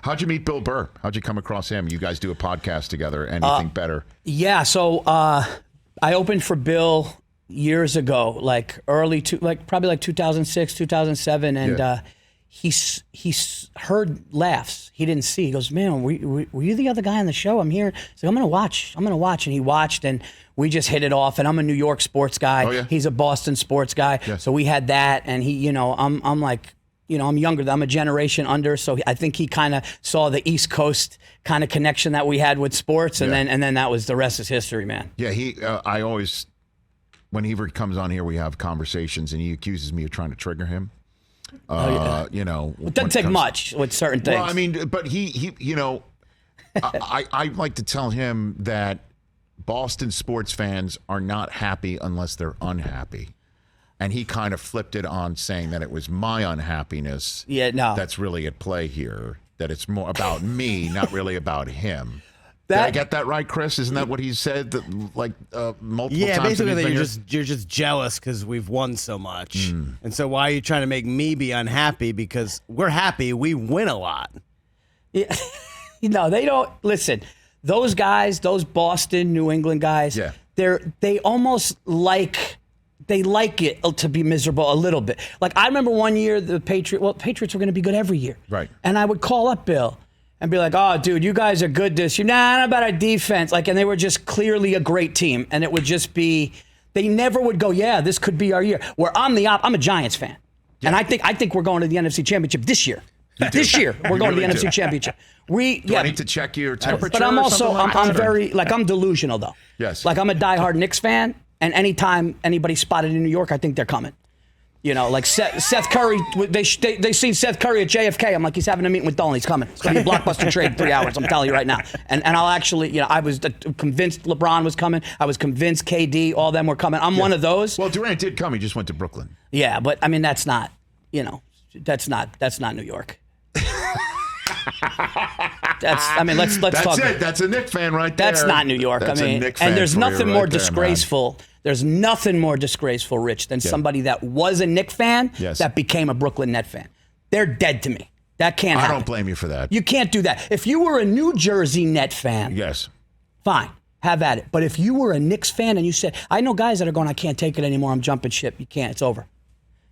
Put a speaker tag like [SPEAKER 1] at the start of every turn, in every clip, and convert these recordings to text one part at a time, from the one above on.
[SPEAKER 1] How'd you meet Bill Burr? How'd you come across him? You guys do a podcast together. Anything better?
[SPEAKER 2] Yeah. So I opened for Bill years ago, like probably 2006, 2007, and he heard laughs. He didn't see. He goes, "Man, were you the other guy on the show? I'm here." He's like, "I'm gonna watch. And he watched, and we just hit it off. And I'm a New York sports guy.
[SPEAKER 1] Oh, yeah?
[SPEAKER 2] He's a Boston sports guy.
[SPEAKER 1] Yes.
[SPEAKER 2] So we had that, and he, I'm like. I'm younger. I'm a generation under, so I think he kind of saw the East Coast kind of connection that we had with sports, and then that was the rest is history, man.
[SPEAKER 1] Yeah, I always, when he comes on here, we have conversations, and he accuses me of trying to trigger him.
[SPEAKER 2] It doesn't take much with certain things.
[SPEAKER 1] Well, I mean, but he I like to tell him that Boston sports fans are not happy unless they're unhappy. And he kind of flipped it on saying that it was my unhappiness that's really at play here, that it's more about me, not really about him. Did I get that right, Chris? Isn't that what he said multiple times?
[SPEAKER 3] Yeah, basically that you're just jealous because we've won so much. And so why are you trying to make me be unhappy? Because we're happy, we win a lot.
[SPEAKER 2] Yeah. They don't. Listen, those guys, those Boston, New England guys, they almost like... They like it to be miserable a little bit. Like, I remember one year the Patriots were going to be good every year.
[SPEAKER 1] Right.
[SPEAKER 2] And I would call up Bill and be like, "Oh, dude, you guys are good this year." "Nah, not about our defense." And they were just clearly a great team. And it would just be, they never would go, "Yeah, this could be our year." Where I'm a Giants fan. Yeah. And I think we're going to the NFC Championship this year. This year, we're going to the NFC Championship. Do
[SPEAKER 1] I need to check your temperature?
[SPEAKER 2] But I'm delusional, though.
[SPEAKER 1] Yes.
[SPEAKER 2] Like, I'm a diehard Knicks fan. And anytime anybody spotted in New York, I think they're coming. Like Seth Curry, they seen Seth Curry at JFK. I'm like, he's having a meeting with Dolan. He's coming. It's going to be a blockbuster trade in 3 hours. I'm telling you right now. And I'll actually, I was convinced LeBron was coming. I was convinced KD, all them were coming. I'm one of those.
[SPEAKER 1] Well, Durant did come. He just went to Brooklyn.
[SPEAKER 2] Yeah, but I mean, that's not New York. Let's talk.
[SPEAKER 1] That's it. That's a Knick fan right there.
[SPEAKER 2] That's not New York.
[SPEAKER 1] That's a Knick fan
[SPEAKER 2] and there's nothing more disgraceful.
[SPEAKER 1] Man.
[SPEAKER 2] There's nothing more disgraceful, Rich, than somebody that was a Knick fan that became a Brooklyn Net fan. They're dead to me. That can't happen.
[SPEAKER 1] I don't blame you for that.
[SPEAKER 2] You can't do that. If you were a New Jersey Net fan, fine, have at it. But if you were a Knicks fan and you said, I know guys that are going, "I can't take it anymore. I'm jumping ship." You can't. It's over.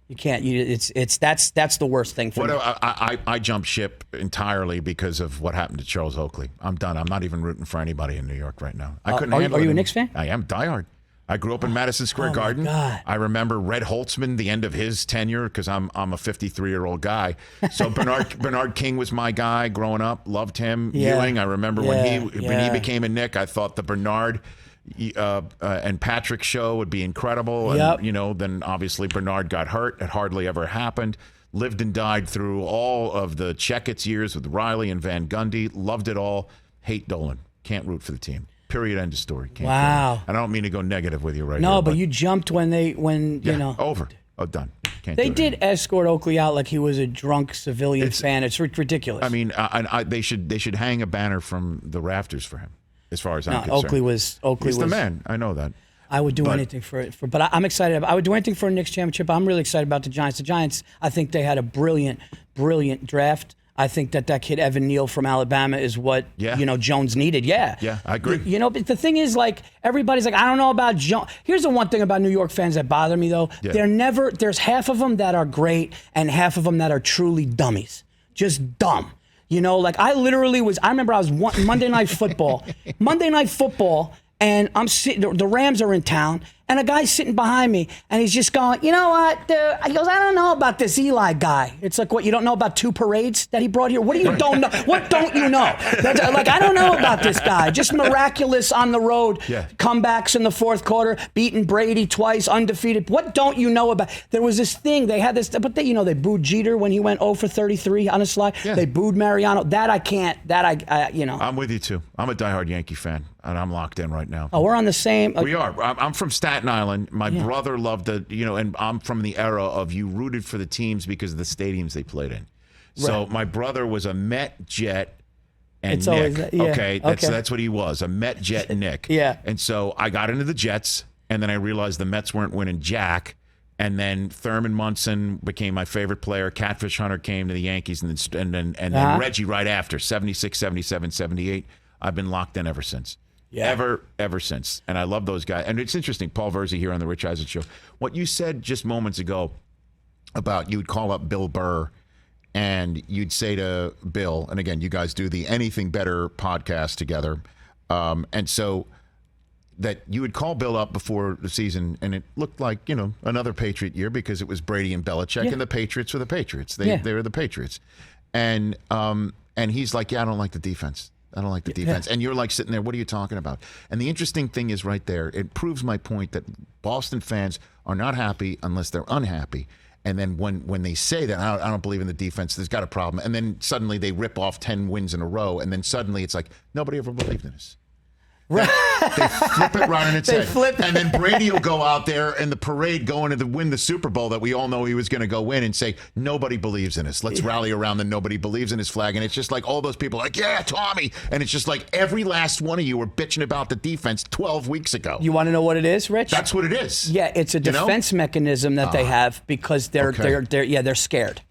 [SPEAKER 2] You can't. That's the worst thing for me.
[SPEAKER 1] I jumped ship entirely because of what happened to Charles Oakley. I'm done. I'm not even rooting for anybody in New York right now. I couldn't handle it.
[SPEAKER 2] Are you a Knicks fan?
[SPEAKER 1] I am diehard. I grew up in Madison Square Garden.
[SPEAKER 2] God.
[SPEAKER 1] I remember Red Holtzman, the end of his tenure, because I'm a 53-year-old guy. So Bernard King was my guy growing up. Loved him. Ewing. I remember when he became a Knick, I thought the Bernard and Patrick show would be incredible. And then obviously Bernard got hurt. It hardly ever happened. Lived and died through all of the Checketts years with Riley and Van Gundy. Loved it all. Hate Dolan. Can't root for the team. Period. End of story. Can't.
[SPEAKER 2] Wow.
[SPEAKER 1] I don't mean to go negative with you right
[SPEAKER 2] now.
[SPEAKER 1] now.
[SPEAKER 2] No, but you jumped when
[SPEAKER 1] over. Oh, done. Can't.
[SPEAKER 2] They did escort Oakley out like he was a drunk civilian fan. It's ridiculous.
[SPEAKER 1] I mean, they should hang a banner from the rafters for him. As far as I'm concerned,
[SPEAKER 2] Oakley was
[SPEAKER 1] the man. I know that.
[SPEAKER 2] I would do anything for it. But I'm excited. I would do anything for a Knicks championship. I'm really excited about the Giants. The Giants, I think they had a brilliant draft. I think that kid Evan Neal from Alabama is what Jones needed. Yeah,
[SPEAKER 1] I agree.
[SPEAKER 2] But the thing is, like, everybody's like, I don't know about Jones. Here's the one thing about New York fans that bother me though. Yeah. There's half of them that are great and half of them that are truly dummies, just dumb. I remember I was Monday Night Football, and I'm sitting, the Rams are in town, and a guy's sitting behind me, and he's just going, "You know what, dude?" He goes, "I don't know about this Eli guy." It's like, what, you don't know about 2 parades that he brought here? What do you don't know? What don't you know? I don't know about this guy. Just miraculous on the road, comebacks in the fourth quarter, beating Brady twice, undefeated. What don't you know about? There was this thing, they had this, but they booed Jeter when he went 0 for 33 on a slide. Yeah. They booed Mariano. That I can't, I'm
[SPEAKER 1] with you too. I'm a diehard Yankee fan, and I'm locked in right now.
[SPEAKER 2] Oh, we're on the same.
[SPEAKER 1] We are. I'm from Staten Island. My brother loved and I'm from the era of you rooted for the teams because of the stadiums they played in. So my brother was a Met, Jet, and Nick. That's what he was, a Met, Jet, and Nick.
[SPEAKER 2] Yeah.
[SPEAKER 1] And so I got into the Jets, and then I realized the Mets weren't winning jack, And then Thurman Munson became my favorite player. Catfish Hunter came to the Yankees, and then Reggie right after, 76, 77, 78. I've been locked in ever since. Yeah. Ever since. And I love those guys. And it's interesting, Paul Virzi here on the Rich Eisen Show. What you said just moments ago about you would call up Bill Burr and you'd say to Bill, and again, you guys do the Anything Better podcast together. And so that you would call Bill up before the season, and it looked like, another Patriot year because it was Brady and Belichick, and the Patriots were the Patriots. They were the Patriots. And he's like, I don't like the defense. I don't like the defense. And you're like sitting there, what are you talking about? And the interesting thing is right there, it proves my point that Boston fans are not happy unless they're unhappy. And then when they say that, I don't believe in the defense, there's got a problem. And then suddenly they rip off 10 wins in a row. And then suddenly it's like, nobody ever believed in us. Right. They flip it right on its head. And then Brady will go out there in the parade going to win the Super Bowl that we all know he was going to go win and say, nobody believes in us. Let's rally around the nobody believes in his flag. And it's just like all those people are like, yeah, Tommy. And it's just like every last one of you were bitching about the defense 12 weeks ago.
[SPEAKER 2] You want to know what it is, Rich?
[SPEAKER 1] That's what it is.
[SPEAKER 2] Yeah, it's a defense mechanism that they have because they're scared.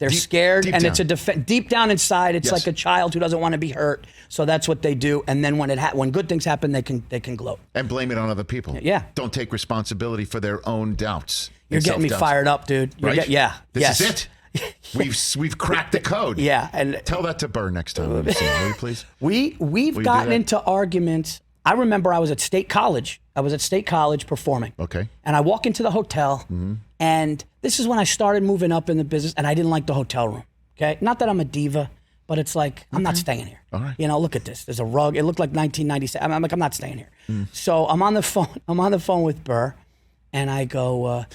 [SPEAKER 2] They're scared, and
[SPEAKER 1] down.
[SPEAKER 2] It's a deep down inside. It's like a child who doesn't want to be hurt. So that's what they do. And then when good things happen, they can gloat and
[SPEAKER 1] blame it on other people.
[SPEAKER 2] Yeah,
[SPEAKER 1] don't take responsibility for their own doubts.
[SPEAKER 2] You're getting me fired up, dude.
[SPEAKER 1] Right? This is
[SPEAKER 2] it.
[SPEAKER 1] We've cracked the code.
[SPEAKER 2] Yeah, and
[SPEAKER 1] tell that to Burr next time. Will you please?
[SPEAKER 2] We've gotten into arguments. I remember I was at State College. Performing.
[SPEAKER 1] Okay.
[SPEAKER 2] And I walk into the hotel, and this is when I started moving up in the business, and I didn't like the hotel room. Okay. Not that I'm a diva, but it's like, I'm not staying here.
[SPEAKER 1] All right.
[SPEAKER 2] Look at this. There's a rug. It looked like 1997. I'm like, I'm not staying here. So I'm on the phone with Burr, and I go,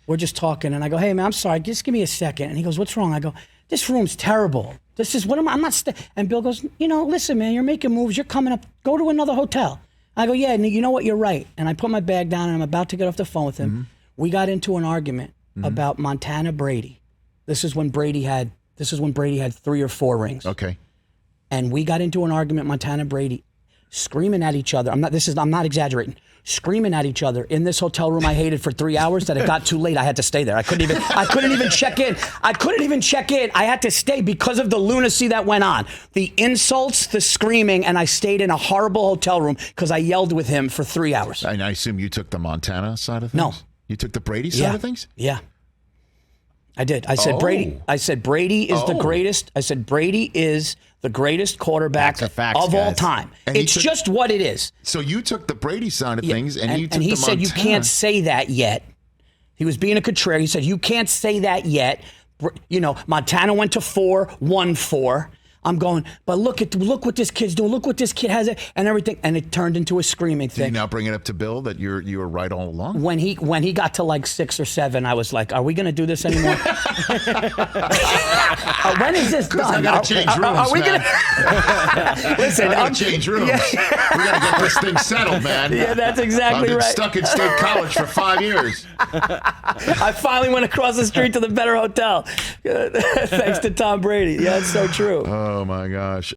[SPEAKER 2] we're just talking, and I go, hey, man, I'm sorry. Just give me a second. And he goes, what's wrong? I go, this room's terrible. This is, I'm not staying. And Bill goes, listen, man, you're making moves. You're coming up. Go to another hotel. I go, yeah, and you know what? You're right. And I put my bag down, and I'm about to get off the phone with him. We got into an argument about Montana Brady. This is when Brady had 3 or 4 rings.
[SPEAKER 1] Okay.
[SPEAKER 2] And we got into an argument, Montana Brady, screaming at each other. I'm not exaggerating. Screaming at each other in this hotel room I hated for 3 hours that it got too late. I had to stay there. I couldn't even check in. I had to stay because of the lunacy that went on. The insults, the screaming, and I stayed in a horrible hotel room because I yelled with him for 3 hours.
[SPEAKER 1] And I assume you took the Montana side of things?
[SPEAKER 2] No.
[SPEAKER 1] You took the Brady side of things?
[SPEAKER 2] Yeah. I did. I said Brady is the greatest. I said Brady is the greatest quarterback of all time. And it's just what it is.
[SPEAKER 1] So you took the Brady side of things, and you took
[SPEAKER 2] he
[SPEAKER 1] the
[SPEAKER 2] said you can't say that yet. He was being a contrarian. He said you can't say that yet. Montana went to 4, won 4. I'm going, but look what this kid's doing. Look what this kid has, and everything. And it turned into a screaming thing.
[SPEAKER 1] Did you now bring it up to Bill that you were right all along?
[SPEAKER 2] When he got to like 6 or 7, I was like, are we going to do this anymore? When is this done?
[SPEAKER 1] I got to change rooms,
[SPEAKER 2] are we
[SPEAKER 1] man.
[SPEAKER 2] Listen,
[SPEAKER 1] I got to change rooms. Yeah. We got to get this thing settled, man.
[SPEAKER 2] Yeah, that's exactly
[SPEAKER 1] I've been
[SPEAKER 2] right.
[SPEAKER 1] stuck in State College for 5 years.
[SPEAKER 2] I finally went across the street to the better hotel. Thanks to Tom Brady. Yeah, it's so true.
[SPEAKER 1] Oh, my gosh.